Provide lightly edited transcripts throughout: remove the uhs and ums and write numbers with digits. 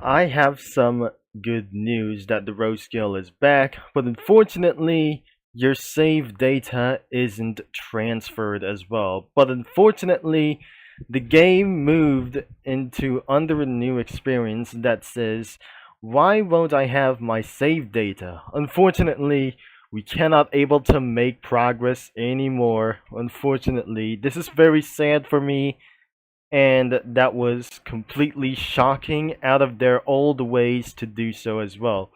I have some good news that the roadkill is back, but unfortunately, your save data isn't transferred as well. But unfortunately, the game moved into under a new experience that says, why won't I have my save data? Unfortunately, we cannot able to make progress anymore. Unfortunately, this is very sad for me, and that was completely shocking out of their old ways to do so as well.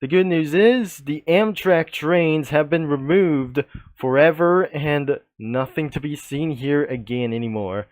The good news is the Amtrak trains have been removed forever and nothing to be seen here again anymore.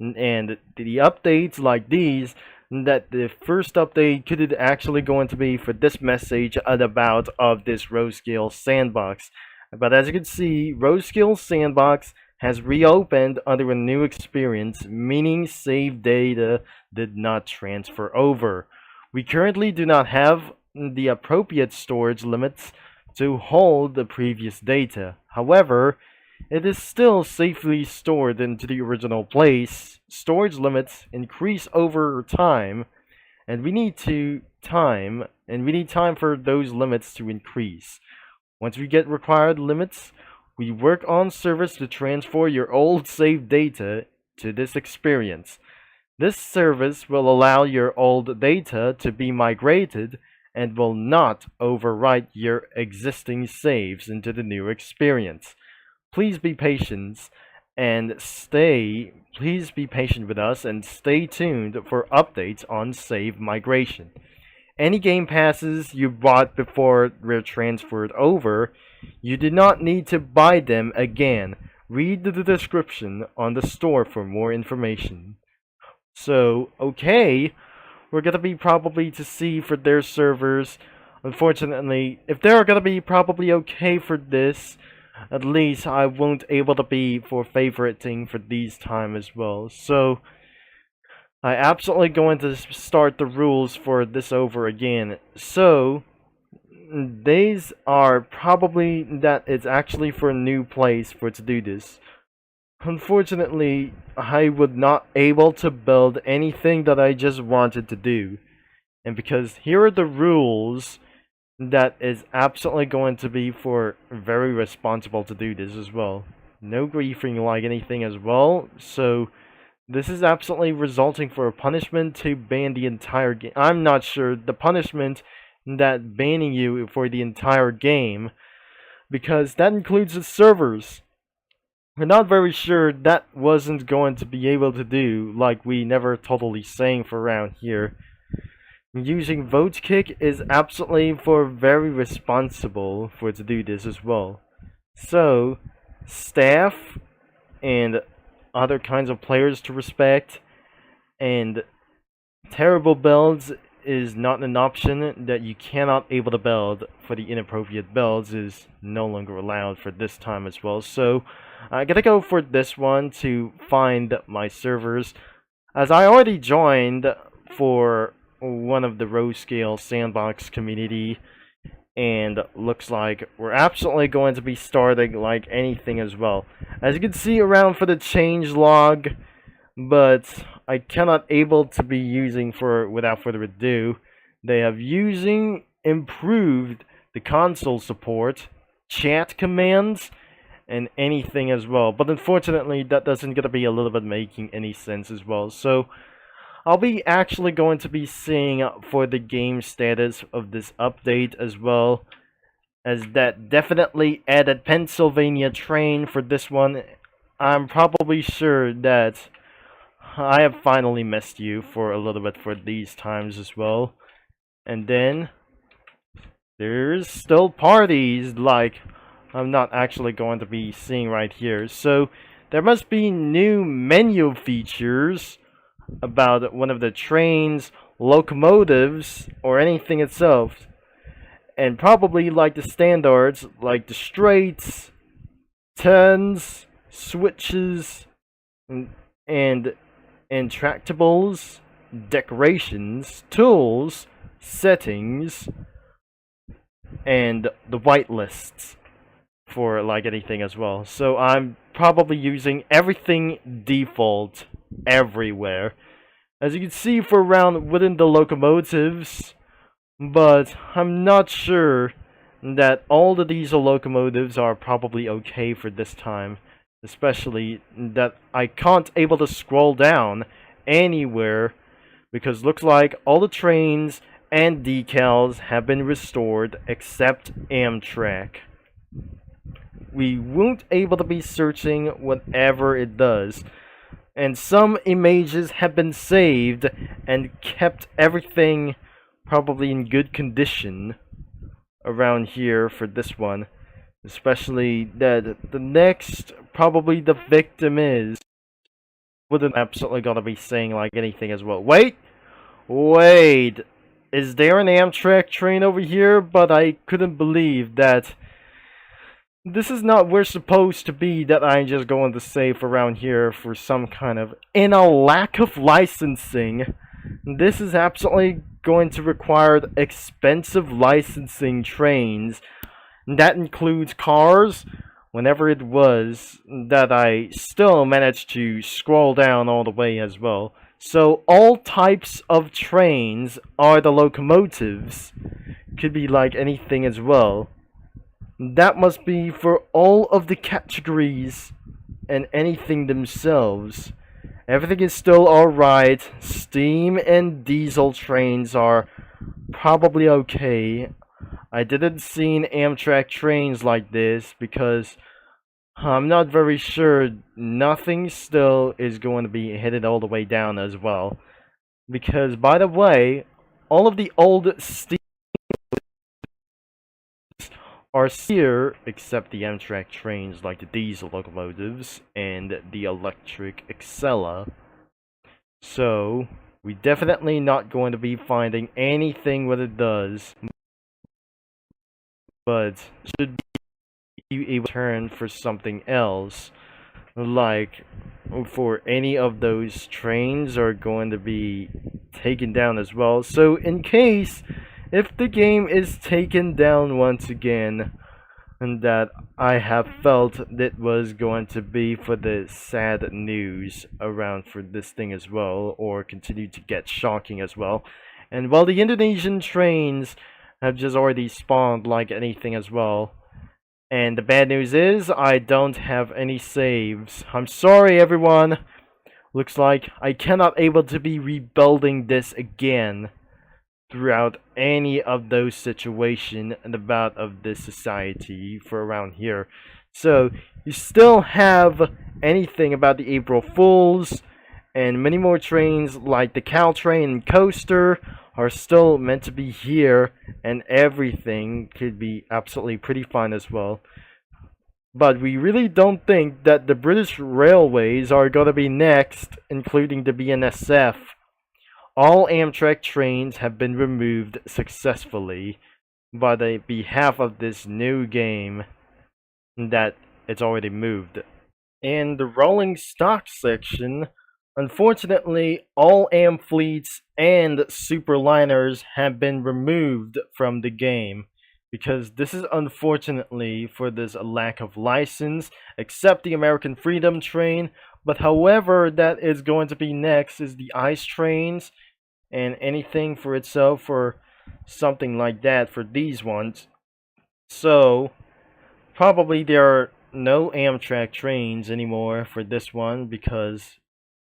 And the updates like these, that the first update could actually going to be for this message about of this Rosekill Sandbox. But as you can see, Rosekill Sandbox has reopened under a new experience, meaning save data did not transfer over. We currently do not have the appropriate storage limits to hold the previous data. However, it is still safely stored into the original place. Storage limits increase over time, and we need time for those limits to increase. Once we get required limits, we work on service to transfer your old saved data to this experience. This service will allow your old data to be migrated and will not overwrite your existing saves into the new experience. Please be patient please be patient with us and stay tuned for updates on save migration. Any game passes you bought before they're transferred over, you do not need to buy them again. Read the description on the store for more information. So, okay, we're gonna be probably to see for their servers. Unfortunately, if they're gonna be probably okay for this, at least I won't able to be for favoriting for these time as well. So, I absolutely going to start the rules for this over again. So, these are probably that it's actually for a new place for to do this. Unfortunately, I would not able to build anything that I just wanted to do. And because here are the rules that is absolutely going to be for very responsible to do this as well. No griefing like anything as well. So this is absolutely resulting for a punishment to ban the entire game. I'm not sure the punishment that banning you for the entire game, because that includes the servers. We're not very sure that wasn't going to be able to do, like we never totally saying for around here. Using vote kick is absolutely for very responsible for to do this as well. So, staff and other kinds of players to respect, and terrible builds is not an option. That you cannot able to build for the inappropriate builds is no longer allowed for this time as well. So I gotta go for this one to find my servers, as I already joined for one of the Rosekill Sandbox community, and looks like we're absolutely going to be starting like anything as well. As you can see around for the change log, but I cannot able to be using for without further ado. They have using improved the console support, chat commands, and anything as well. But unfortunately, that doesn't gonna be a little bit making any sense as well. So I'll be actually going to be seeing for the game status of this update as well, as that definitely added Pennsylvania train for this one. I'm probably sure that I have finally missed you for a little bit for these times as well. And then there's still parties like I'm not actually going to be seeing right here. So there must be new menu features about one of the trains, locomotives, or anything itself. And probably like the standards, like the straights, turns, switches, and intractables, decorations, tools, settings, and the whitelists for like anything as well. So I'm probably using everything default everywhere. as you can see, for around within the locomotives, but I'm not sure that all the diesel locomotives are probably okay for this time, especially that I can't able to scroll down anywhere because looks like all the trains and decals have been restored except Amtrak. We won't able to be searching whatever it does, and some images have been saved and kept everything probably in good condition around here for this one, especially that the next probably the victim is wouldn't absolutely gonna be saying like anything as well. Wait, is there an Amtrak train over here? But I couldn't believe that this is not where supposed to be, that I'm just going to save around here for some kind of... In a lack of licensing, this is absolutely going to require expensive licensing trains. That includes cars, whenever it was that I still managed to scroll down all the way as well. So all types of trains are the locomotives. Could be like anything as well. That must be for all of the categories and anything themselves. Everything is still alright. Steam and diesel trains are probably okay. I didn't see Amtrak trains like this because I'm not very sure nothing still is going to be headed all the way down as well. Because, by the way, all of the old steam are here, except the Amtrak trains like the diesel locomotives and the electric Excella. So, we definitely not going to be finding anything what it does, but should be able to turn for something else, like for any of those trains are going to be taken down as well. So in case if the game is taken down once again, and that I have felt that was going to be for the sad news around for this thing as well, or continue to get shocking as well. And while the Indonesian trains have just already spawned like anything as well. And the bad news is I don't have any saves. I'm sorry everyone. Looks like I cannot able to be rebuilding this again throughout any of those situations and about of this society for around here. So you still have anything about the April Fools and many more trains like the Caltrain and Coaster are still meant to be here, and everything could be absolutely pretty fine as well. But we really don't think that the British Railways are gonna be next, including the BNSF. All Amtrak trains have been removed successfully by the behalf of this new game that it's already moved. In the rolling stock section, unfortunately, all Amfleets and Superliners have been removed from the game, because this is unfortunately for this lack of license, except the American Freedom Train. But however, that is going to be next is the ICE trains, and anything for itself for something like that for these ones. So probably there are no Amtrak trains anymore for this one, because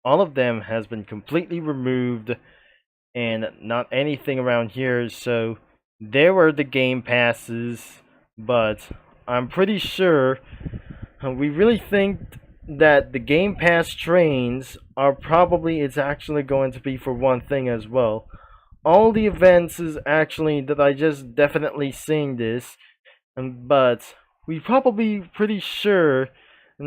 all of them has been completely removed and not anything around here. So there were the game passes, but I'm pretty sure we really think that the Game Pass trains are probably, it's actually going to be for one thing as well. All the events is actually that I just definitely seeing this, but we probably pretty sure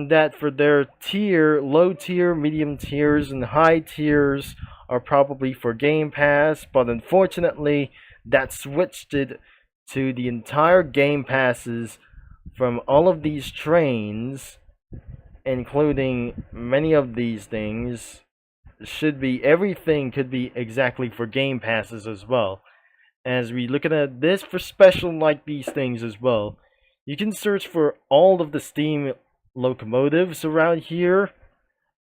that for their tier, low tier, medium tiers, and high tiers are probably for Game Pass, but unfortunately that switched it to the entire Game Passes from all of these trains, including many of these things. Should be everything could be exactly for Game Passes as well. As we look at this for special like these things as well, you can search for all of the steam locomotives around here.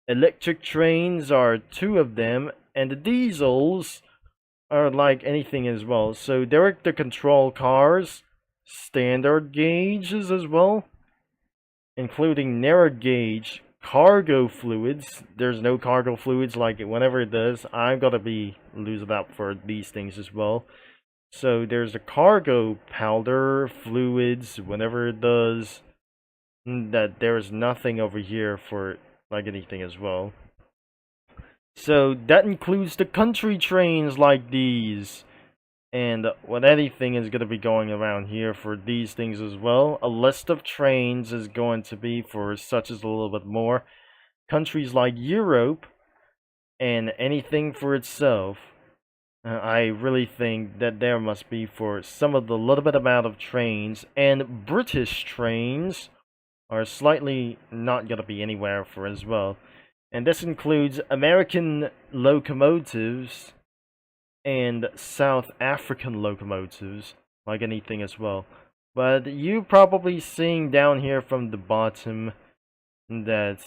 Electric trains are 2 of them, And the diesels are like anything as well. So direct to control cars, standard gauges as well, including narrow gauge cargo fluids. There's no cargo fluids, like whenever it does, I'm gonna be losing out for these things as well. So there's the cargo powder fluids whenever it does. That there's nothing over here for like anything as well. So that includes the country trains like these. And what anything is going to be going around here for these things as well. A list of trains is going to be for such as a little bit more. Countries like Europe and anything for itself. I really think that there must be for some of the little bit amount of trains. And British trains are slightly not going to be anywhere for as well. And this includes American locomotives and South African locomotives, like anything as well. But you probably seeing down here from the bottom that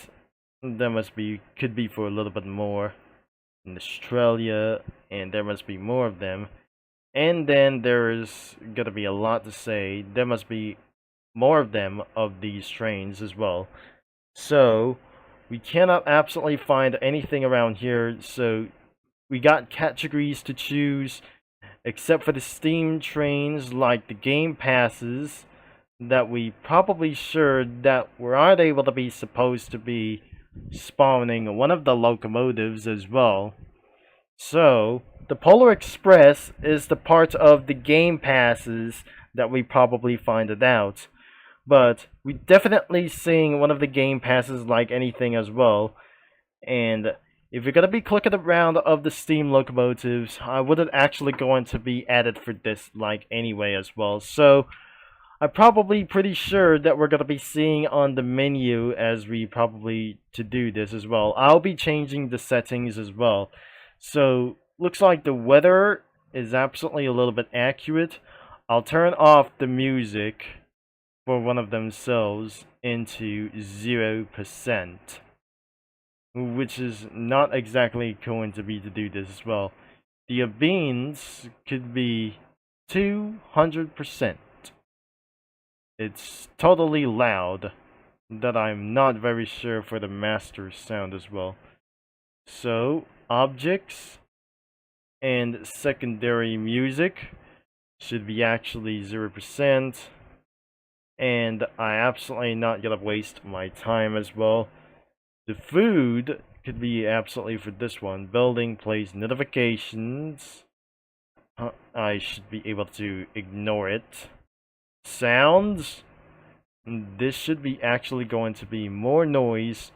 there must be, could be for a little bit more in Australia, and there must be more of them. And then there is gonna be a lot to say. There must be more of them of these trains as well. So we cannot absolutely find anything around here, so we got categories to choose, except for the steam trains like the game passes that we probably sure that we aren't able to be supposed to be spawning one of the locomotives as well. So the Polar Express is the part of the game passes that we probably find it out. But we definitely seeing one of the game passes like anything as well. And if you're going to be clicking around of the steam locomotives, I wouldn't actually going to be added for this like anyway as well. So I'm probably pretty sure that we're going to be seeing on the menu as we probably to do this as well. I'll be changing the settings as well. So looks like the weather is absolutely a little bit accurate. I'll turn off the music for one of themselves into 0%. Which is not exactly going to be to do this as well. The beans could be 200%. It's totally loud that I'm not very sure for the master sound as well. So objects and secondary music should be actually 0%. And I absolutely not gonna waste my time as well. The food could be absolutely for this one. Building place notifications. I should be able to ignore it. Sounds. This should be actually going to be more noise.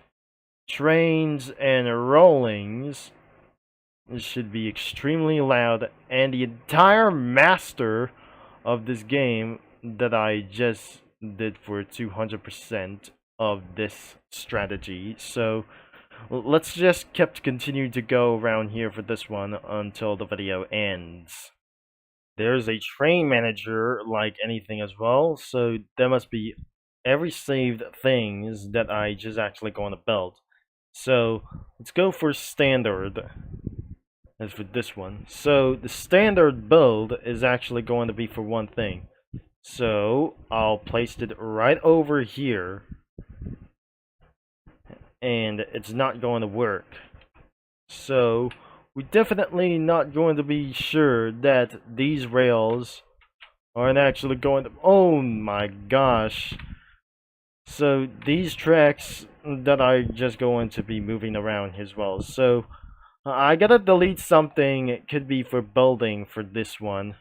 Trains and rollings. This should be extremely loud. And the entire master of this game that I just did for 200% of this strategy. So let's just continue to go around here for this one until the video ends. There's a train manager like anything as well, so there must be every saved things that I just actually going to build. So let's go for standard as for this one. So the standard build is actually going to be for one thing. So I'll place it right over here. And it's not going to work. So we're definitely not going to be sure that these rails aren't actually going to... Oh my gosh. So these tracks that are just going to be moving around as well. So I gotta delete something. It could be for building for this one.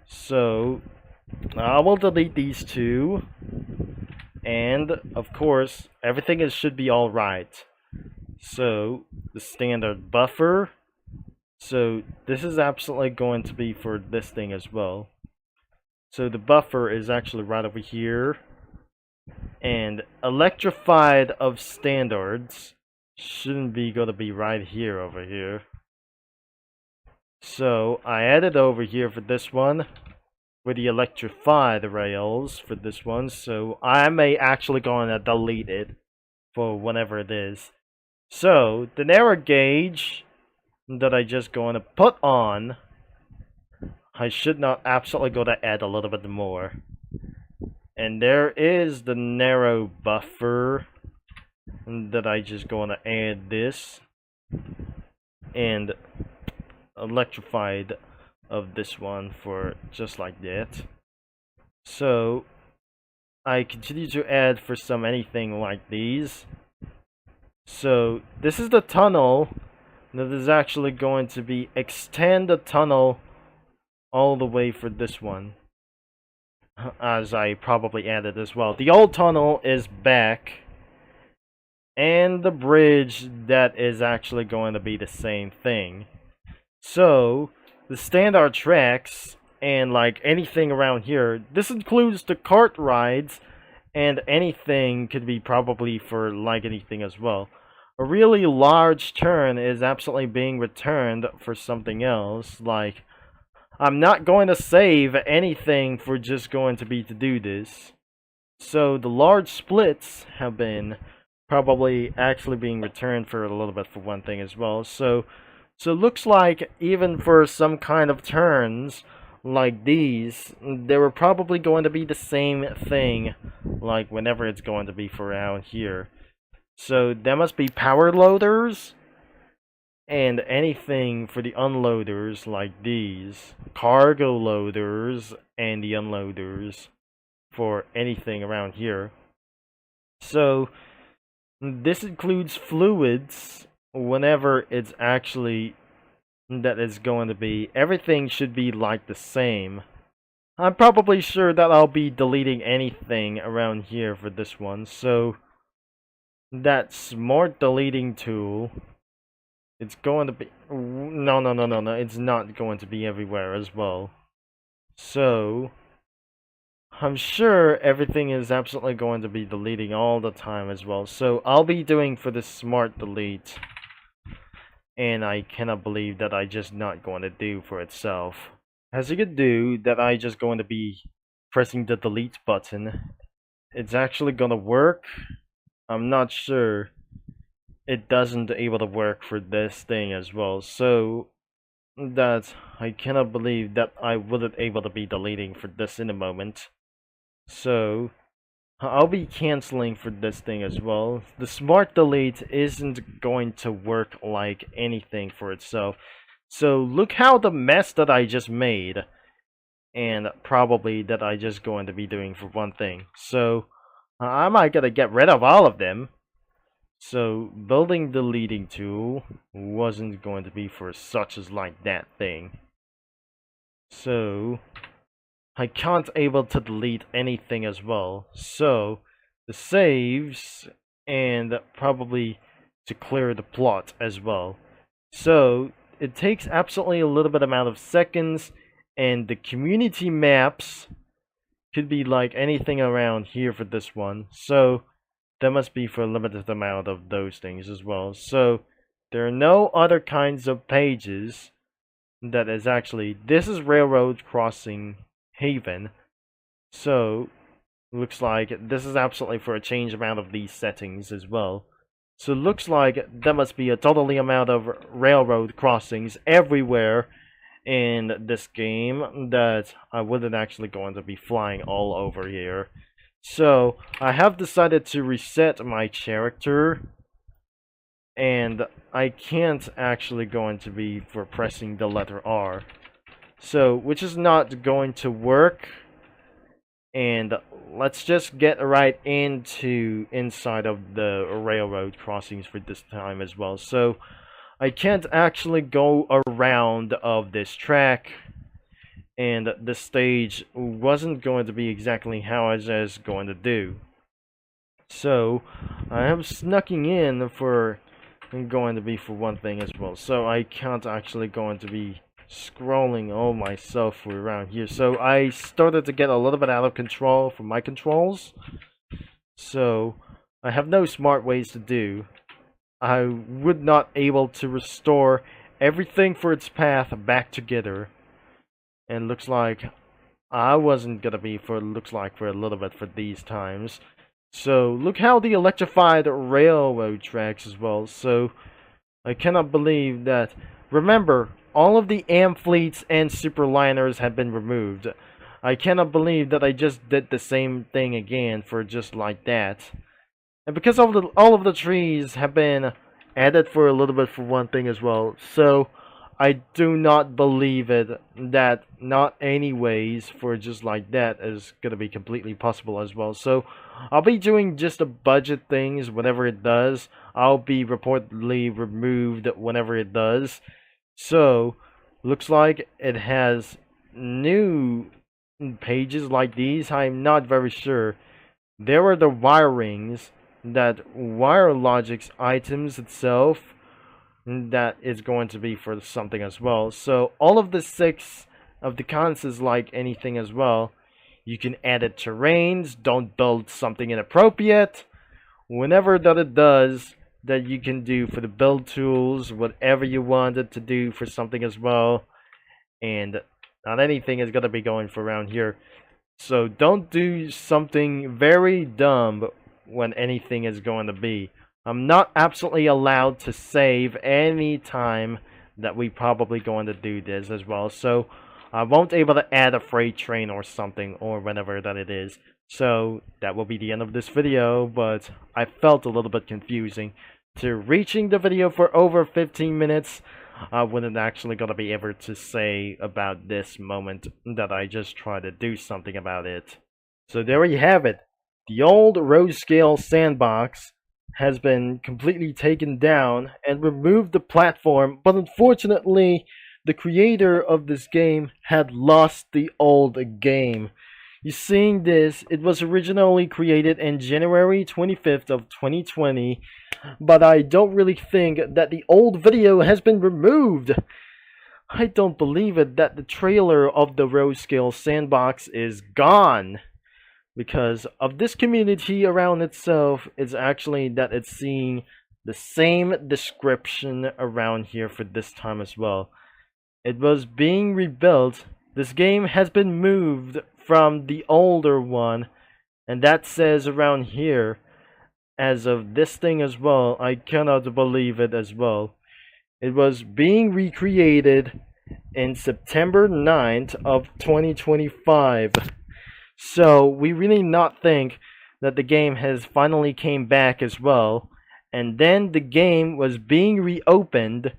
So I will delete these two. And of course, everything should be alright. So the standard buffer. So this is absolutely going to be for this thing as well. So the buffer is actually right over here. And electrified of standards shouldn't be going to be right here over here. So I added over here for this one with the electrified rails for this one. So I may actually go and delete it for whenever it is. So the narrow gauge that I just going to put on. I should not absolutely go to add a little bit more. And there is the narrow buffer that I just going to add this. And electrified of this one for just like that. So I continue to add for some anything like these. So this is the tunnel that is actually going to be extend the tunnel all the way for this one, as I probably added as well. The old tunnel is back, and the bridge that is actually going to be the same thing. So the standard tracks and like anything around here, this includes the cart rides, and anything could be probably for like anything as well. A really large turn is absolutely being returned for something else. Like, I'm not going to save anything for just going to be to do this. So the large splits have been probably actually being returned for a little bit for one thing as well. So looks like even for some kind of turns like these, they were probably going to be the same thing like whenever it's going to be for around here. So there must be power loaders and anything for the unloaders like these, cargo loaders and the unloaders for anything around here. So this includes fluids whenever it's actually that is going to be. Everything should be like the same. I'm probably sure that I'll be deleting anything around here for this one. So that smart deleting tool, it's going to be no, it's not going to be everywhere as well. So I'm sure everything is absolutely going to be deleting all the time as well. So I'll be doing for the smart delete, and I cannot believe that I just not going to do for itself. As you can do that, I just going to be pressing the delete button. It's actually gonna work. I'm not sure. It doesn't able to work for this thing as well. So that I cannot believe that I wouldn't able to be deleting for this in a moment. So I'll be canceling for this thing as well. The smart delete isn't going to work like anything for itself. So look how the mess that I just made, and probably that I just going to be doing for one thing. So I might gotta get rid of all of them. So building deleting tool wasn't going to be for such as like that thing. So I can't able to delete anything as well. So the saves and probably to clear the plot as well. So it takes absolutely a little bit amount of seconds, and the community maps could be like anything around here for this one. So that must be for a limited amount of those things as well. So there are no other kinds of pages that is actually, this is railroad crossing haven. So looks like this is absolutely for a change amount of these settings as well. So looks like there must be a totally amount of railroad crossings everywhere in this game that I wouldn't actually going to be flying all over here. So I have decided to reset my character, and I can't actually going to be for pressing the letter R. So which is not going to work. And let's just get right into inside of the railroad crossings for this time as well. So I can't actually go around of this track, and the stage wasn't going to be exactly how I was going to do. So I am snucking in for going to be for one thing as well. So I can't actually going to be scrolling all myself around here. So I started to get a little bit out of control from my controls. So I have no smart ways to do. I would not able to restore everything for its path back together. And looks like I wasn't gonna be for looks like for a little bit for these times. So look how the electrified railroad tracks as well. So I cannot believe that Remember, all of the Amfleets and Superliners have been removed. I cannot believe that I just did the same thing again for just like that. And because all of the trees have been added for a little bit for one thing as well, so I do not believe it that not anyways for just like that is gonna be completely possible as well. So I'll be doing just the budget things whenever it does. I'll be reportedly removed whenever it does. So looks like it has new pages like these. I'm not very sure. There are the wirings that wire logics items itself that is going to be for something as well. So all of the 6 of the cons is like anything as well. You can edit terrains, don't build something inappropriate. Whenever that it does, that you can do for the build tools, whatever you wanted to do for something as well. And not anything is going to be going for around here. So don't do something very dumb when anything is going to be. I'm not absolutely allowed to save any time that we probably going to do this as well. So I won't able to add a freight train or something or whenever that it is. So that will be the end of this video, but I felt a little bit confusing. To reaching the video for over 15 minutes, I wasn't actually going to be able to say about this moment that I just tried to do something about it. So there you have it. The old road scale sandbox has been completely taken down and removed the platform, but unfortunately the creator of this game had lost the old game. You seeing this, it was originally created in January 25th of 2020, but I don't really think that the old video has been removed. I don't believe it that the trailer of the road scale sandbox is gone. Because of this community around itself, it's actually that it's seeing the same description around here for this time as well. It was being rebuilt. This game has been moved from the older one, and that says around here as of this thing as well. I cannot believe it as well. It was being recreated in September 9th of 2025. So we really not think that the game has finally came back as well. And then the game was being reopened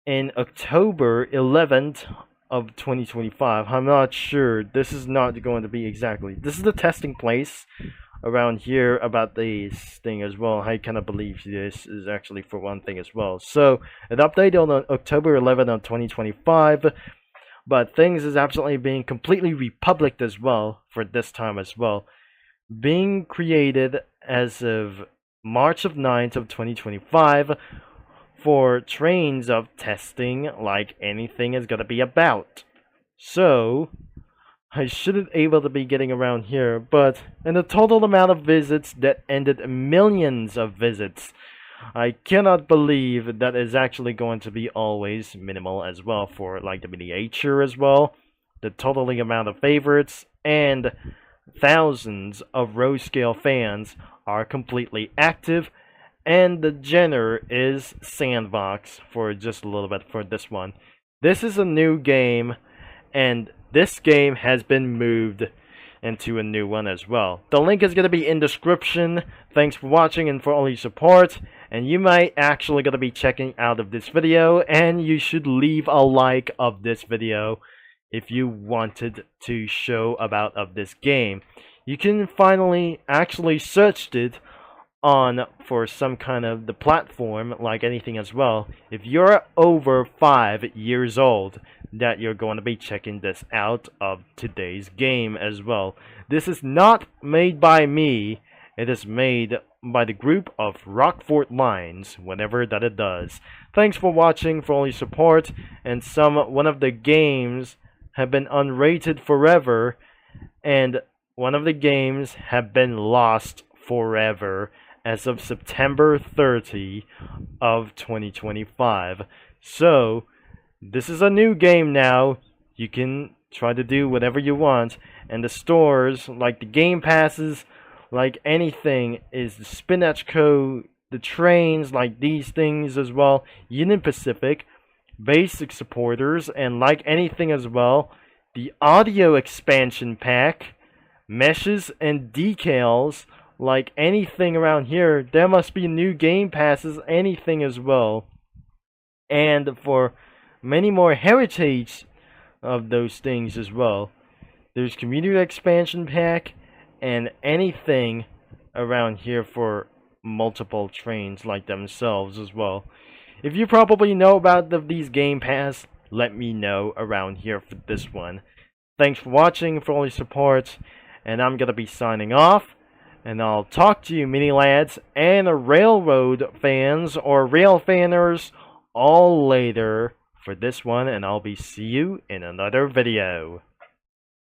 in October 11th of 2025. I'm not sure. This is not going to be exactly. This is the testing place around here about this thing as well. I cannot believe this is actually for one thing as well. So an update on October 11th of 2025. But things is absolutely being completely republished as well for this time as well. Being created as of March of 9th of 2025 for trains of testing like anything is gonna be about. So I shouldn't able to be getting around here, but in the total amount of visits that ended millions of visits, I cannot believe that is actually going to be always minimal as well for like the miniature as well. The total amount of favorites and thousands of road scale fans are completely active, and the genre is Sandbox for just a little bit for this one. This is a new game, and this game has been moved into a new one as well. The link is going to be in description. Thanks for watching and for all your support. And you might actually going to be checking out of this video, and you should leave a like of this video if you wanted to show about of this game. You can finally actually search it on for some kind of the platform like anything as well. If you're over 5 years old, that you're going to be checking this out of today's game as well. This is not made by me. It is made by the group of Rockfort Lines whenever that it does. Thanks for watching, for all your support, and one of the games have been unrated forever, and one of the games have been lost forever as of September 30 of 2025. So this is a new game now. You can try to do whatever you want, and the stores like the game passes, like anything, is the Spinach Co, the trains like these things as well, Union Pacific, basic supporters, and like anything as well, the audio expansion pack, meshes, and decals. Like anything around here, there must be new game passes, anything as well. And for many more heritage of those things as well, there's community expansion pack and anything around here for multiple trains like themselves as well. If you probably know about these game pass, let me know around here for this one. Thanks for watching, for all your support, and I'm gonna be signing off. And I'll talk to you, mini lads and railroad fans or rail fanners all later for this one, and I'll be see you in another video.